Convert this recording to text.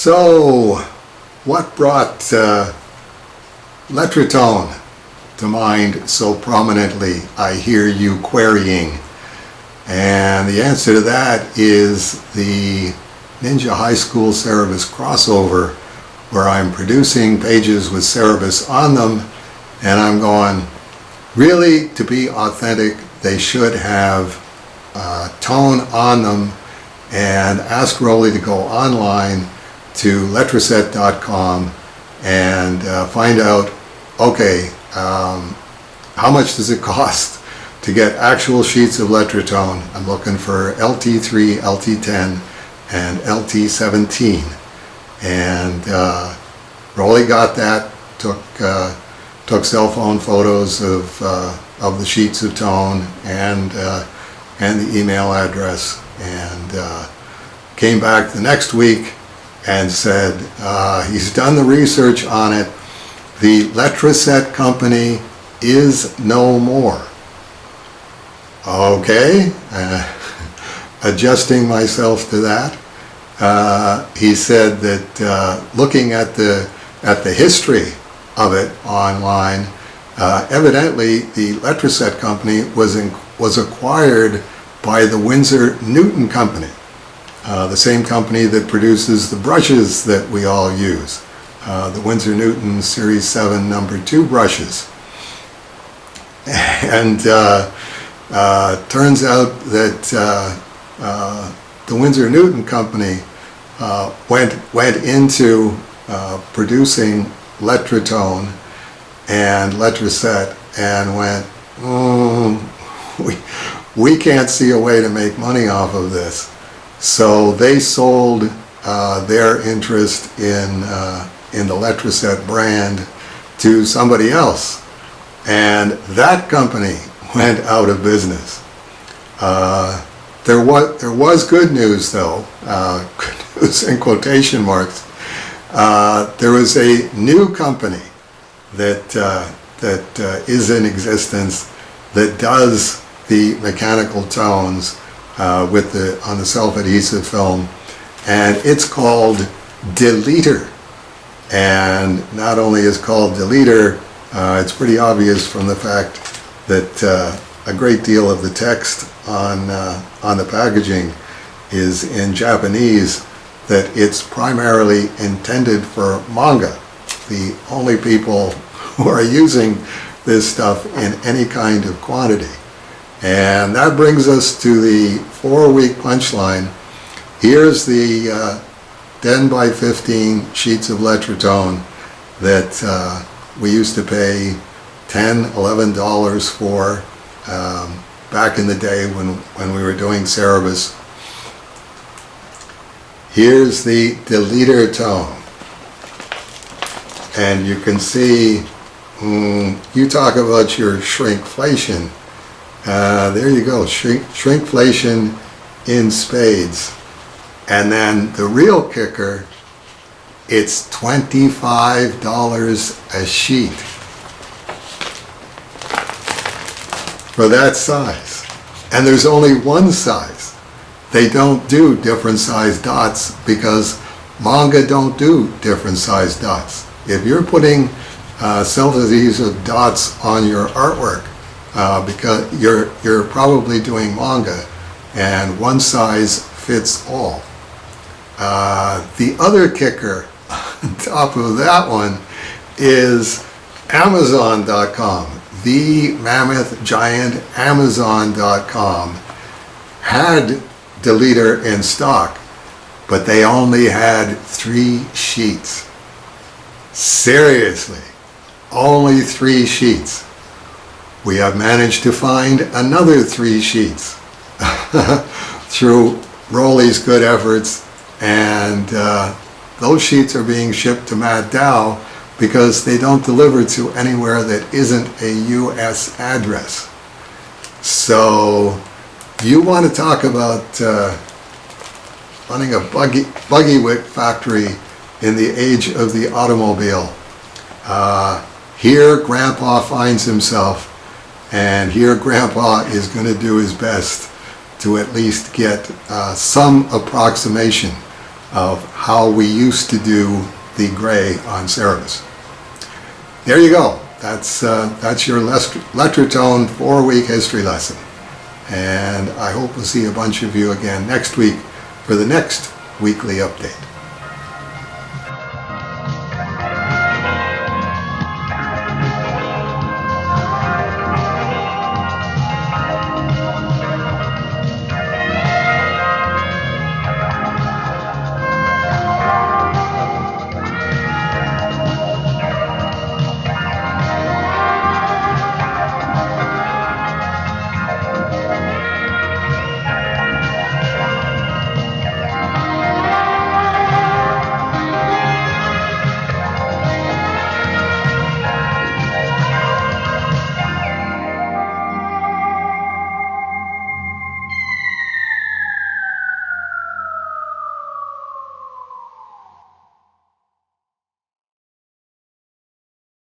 So, what brought Letratone to mind so prominently, I hear you querying? And the answer to that is the Ninja High School Cerebus crossover, where I'm producing pages with Cerebus on them, and I'm going, really, to be authentic, they should have tone on them, and ask Rolly to go online to Letraset.com and find out, okay, how much does it cost to get actual sheets of Letratone? I'm looking for LT3, LT10, and LT17. And Rolly got that, took cell phone photos of the sheets of tone and the email address, and came back the next week and said he's done the research on it. The Letraset company is no more. Okay, adjusting myself to that. He said that looking at the history of it online, evidently the Letraset company was acquired by the Winsor Newton company, the same company that produces the brushes that we all use, the Winsor Newton Series 7 number 2 brushes. And turns out that the Winsor Newton company went into producing Letratone and Letraset and went, we can't see a way to make money off of this. So they sold their interest in the Letraset brand to somebody else, and that company went out of business. There was good news though, good news in quotation marks. There was a new company that is in existence that does the mechanical tones on the self-adhesive film, and it's called Deleter. And not only is it called Deleter, it's pretty obvious from the fact that a great deal of the text on the packaging is in Japanese, that it's primarily intended for manga, the only people who are using this stuff in any kind of quantity. And that brings us to the 4-week punchline. Here's the 10 by 15 sheets of Letratone that we used to pay $10, $11 for back in the day when we were doing Cerebus. Here's the Deleter tone. And you can see, you talk about your shrinkflation. There you go, shrinkflation in spades. And then the real kicker, it's $25 a sheet for that size. And there's only one size. They don't do different size dots because manga don't do different size dots. If you're putting self-adhesive dots on your artwork, because you're probably doing manga, and one size fits all. The other kicker on top of that one is Amazon.com. The mammoth giant Amazon.com had Deleter in stock, but they only had 3 sheets. Seriously, only 3 sheets. We have managed to find another 3 sheets through Rolly's good efforts, and those sheets are being shipped to Mad Dow because they don't deliver to anywhere that isn't a US address. So you want to talk about running a buggy whip factory in the age of the automobile. Here Grandpa finds himself, and here Grandpa is going to do his best to at least get some approximation of how we used to do the gray on Cerebus. There you go. That's your Letratone 4-week history lesson. And I hope we'll see a bunch of you again next week for the next weekly update.